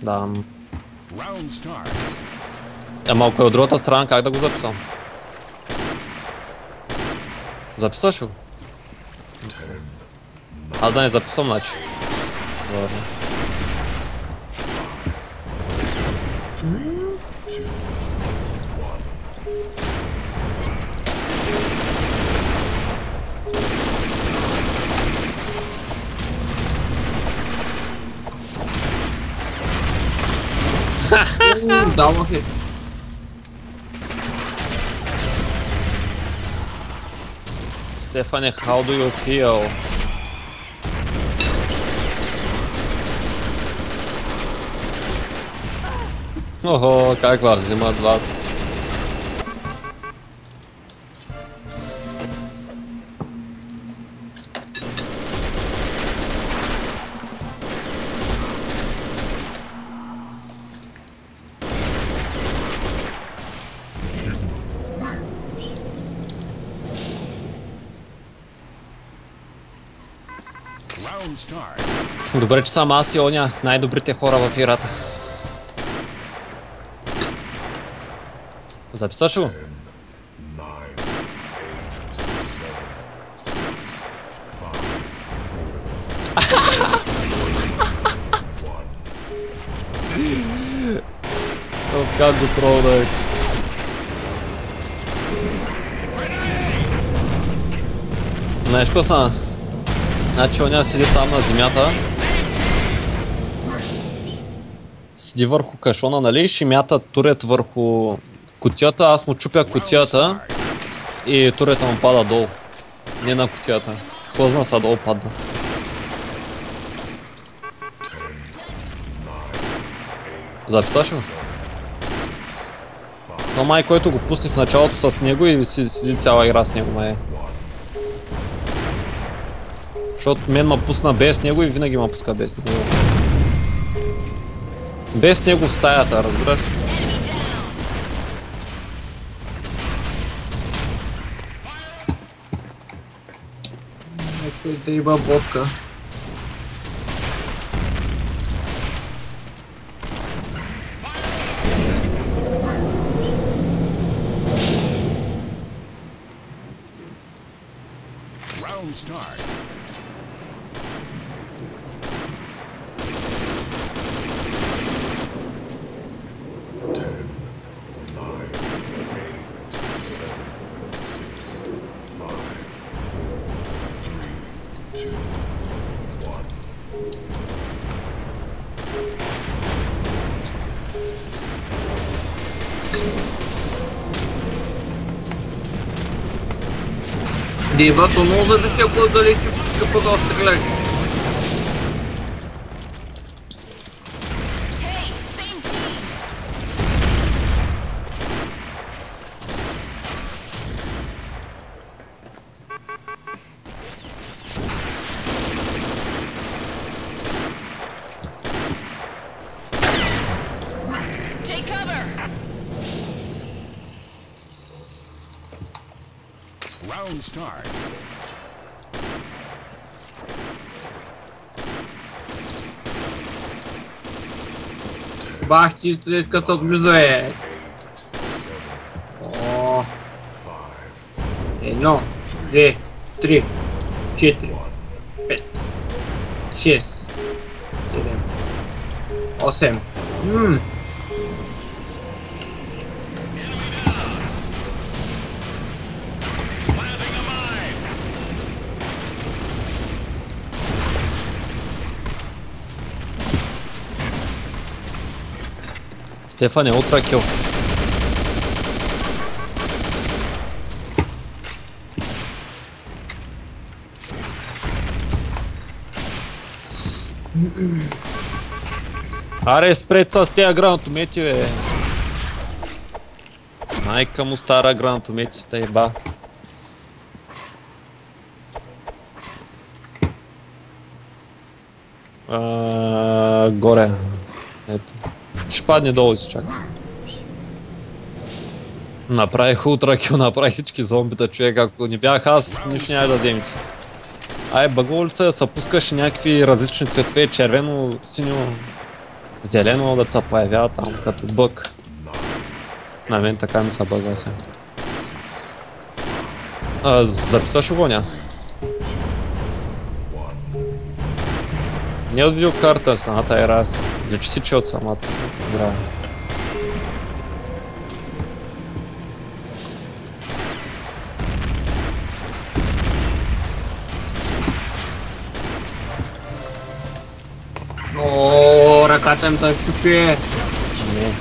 Да. Ама ако е от другата страна, как да го записам? Записаш го? Аз да не записвам, значи. Добре. Давах е. Стефане, how do you feel? Охо, как вас взимат вас? Добре, че съм аз и оня най-добрите хора в играта. Записаш го? Как го тролнах? Знаеш какво стана? Значи оня седи там на земята. Седи върху кашона, нали? И ще мята турет върху кутията, аз му чупя кутията и турета му пада долу. Не на кутията. Хлъзна са долу падна. Записаш ли? Но май, който го пусне в началото с него и седи цяла игра с него, май. Защото мен ма пусна без него и винаги ма пуска без него. Без него в стаята, разбираш? Някой да има ботка. Дивато много за да те ако далече като да стреляш. Бах ти след като отблизо е. О. 1, 2, 3, 4, 5, 6, 7, 8. Стефане, утра кил. Аре, спред с тези гранатомети, бе. Майка му стара гранатометите, еба. Горе. Ето. Ще падне долу и се чака. Направих ултракил, направих всички зомбита, човек. Ако не бях аз, нищо няма да демите. Ай, баголица, се пускаш някакви различни цветове, червено, синьо, зелено да се появява там като бък. На мен така ми се бъзва се. Записаш го ня? Не от видеокарта самата е раз. Лечи си че от самата игра. О, ръката им да щупи. Не.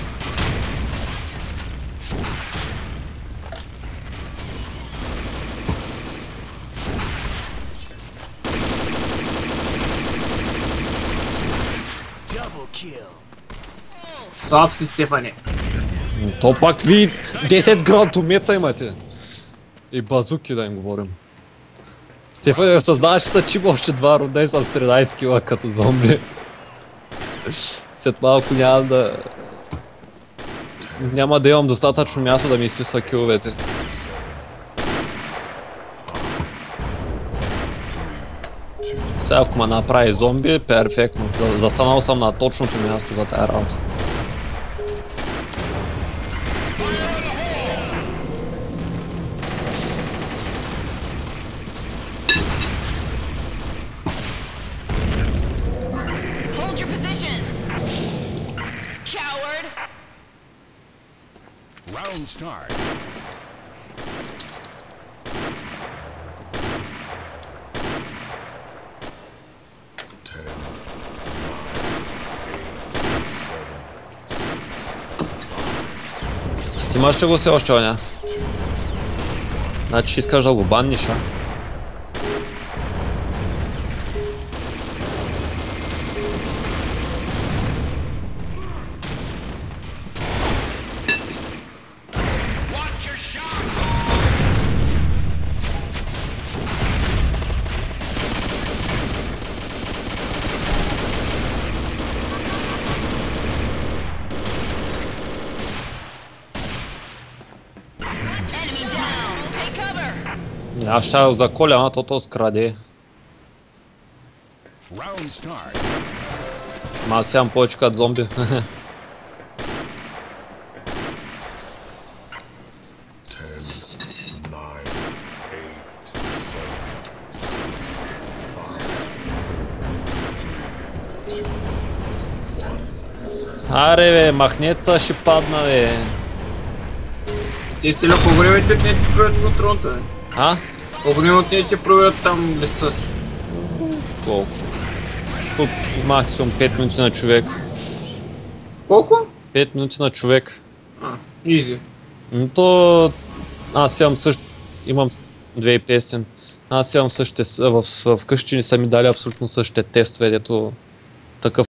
Слаб си, Стефане. То пак ви 10 гранатомета имате. И базуки да им говорим. Стефан, съзнаваш, че са чип още 2 руда и съм с 13 кила като зомби. След малко няма да имам достатъчно място да ми изписва киловете. Сега ако ме направи зомби, перфектно. Застанал съм на точното място за тая работа. Round start. Стимаш ли го все още, Оня? Значи искаш да го банниш, а? Аз ще го заколя, ама то скраде. Round start. Ма аз имам повече като зомби. Аре бе, махнеца ще падна бе. Те си ли по времето не ти проверят контролата, бе? А? По времето не ти проверят там листа. Колко? Тук максимум 5 минути на човек. Колко? 5 минути на човек. Изи. Но то... Аз имам имам 2050. Аз имам същите... Вкъщи ни са ми дали абсолютно същите тестове, дето такъв